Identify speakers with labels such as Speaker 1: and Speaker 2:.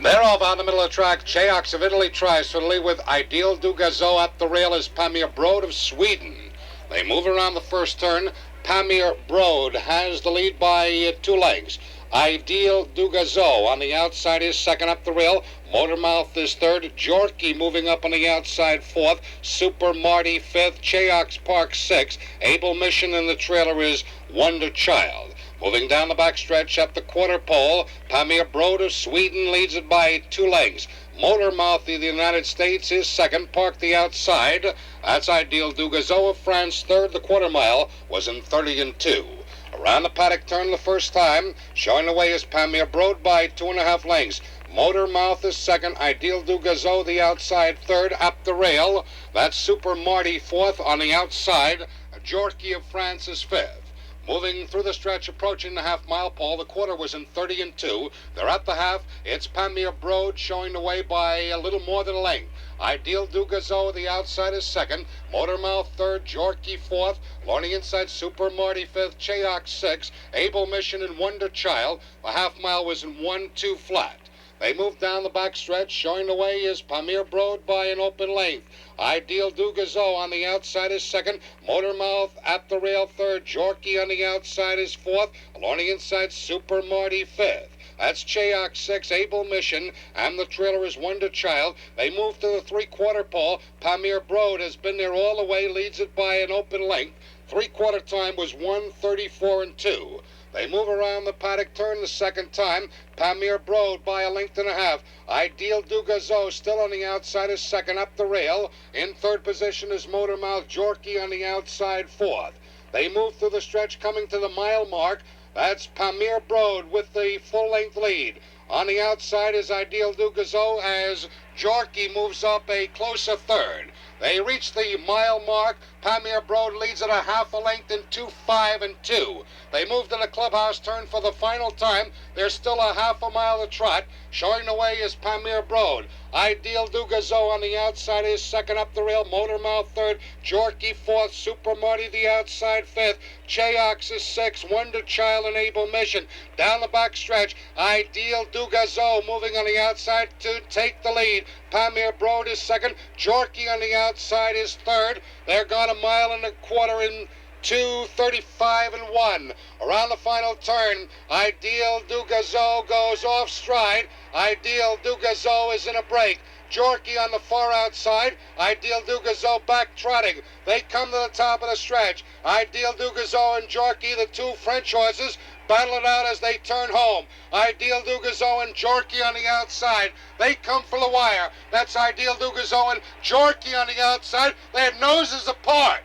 Speaker 1: They're off on the middle of the track. Cheoks of Italy tries to lead with Ideal du Gazeau at the rail is Pamir Brode of Sweden. They move around the first turn. Pamir Brode has the lead by 2 lengths. Ideal du Gazeau on the outside is second up the rail. Motormouth is third. Jorky moving up on the outside fourth. Super Marty fifth. Cheoks Park sixth. Able Mission in the trailer is Wonder Child. Moving down the backstretch at the quarter pole, Pamir Brode of Sweden leads it by 2 lengths. Motormouth of the United States is second, parked the outside. That's Ideal du Gazeau of France third. The quarter mile was in 30-2. Around the paddock turn the first time, showing the way is Pamir Brode by 2.5 lengths. Motormouth is second, Ideal du Gazeau the outside third, up the rail. That's Super Marty fourth on the outside. Jorky of France is fifth. Moving through the stretch, approaching the half-mile pole, the quarter was in 30-2. They're at the half. It's Pamir Brode showing the way by a little more than a length. Ideal du Gazeau, the outside, is second. Motormouth third, Jorky fourth. On the inside, Super Marty fifth, Cheoks sixth. Able Mission and Wonder Child. The half-mile was in 1-2 flat. They move down the backstretch. Showing the way is Pamir Brode by an open length. Ideal du Gazeau on the outside is second. Motormouth at the rail third. Jorky on the outside is fourth. Along the inside, Super Marty fifth. That's Cheoks sixth, Able Mission, and the trailer is Wonder Child. They move to the three-quarter pole. Pamir Brode has been there all the way, leads it by an open length. Three-quarter time was 1:34-2. They move around the paddock turn the second time. Pamir Brode by a length and a half. Ideal du Gazeau still on the outside is second up the rail. In third position is Motormouth. Jorky on the outside fourth. They move through the stretch coming to the mile mark. That's Pamir Brode with the full-length lead. On the outside is Ideal du Gazeau as Jorky moves up a closer third. They reach the mile mark. Pamir Brode leads at a half a length in 2:05-2. They move to the clubhouse turn for the final time. There's still a half a mile to trot. Showing the way is Pamir Brode. Ideal du Gazeau on the outside is second up the rail. Motormouth third. Jorky fourth. Super Marty the outside fifth. Cheoks is sixth. Wonder Child and Able Mission. Down the back stretch, Ideal du Gazeau moving on the outside to take the lead. Pamir Brode is second. Jorky on the outside is third. They're gone a mile and a quarter in 2:35-1. Around the final turn, Ideal du Gazeau goes off stride. Ideal du Gazeau is in a break. Jorky on the far outside. Ideal du Gazeau back trotting. They come to the top of the stretch. Ideal du Gazeau and Jorky, the two French horses, battle it out as they turn home. Ideal du Gazeau and Jorky on the outside. They come for the wire. That's Ideal du Gazeau and Jorky on the outside. Their noses apart.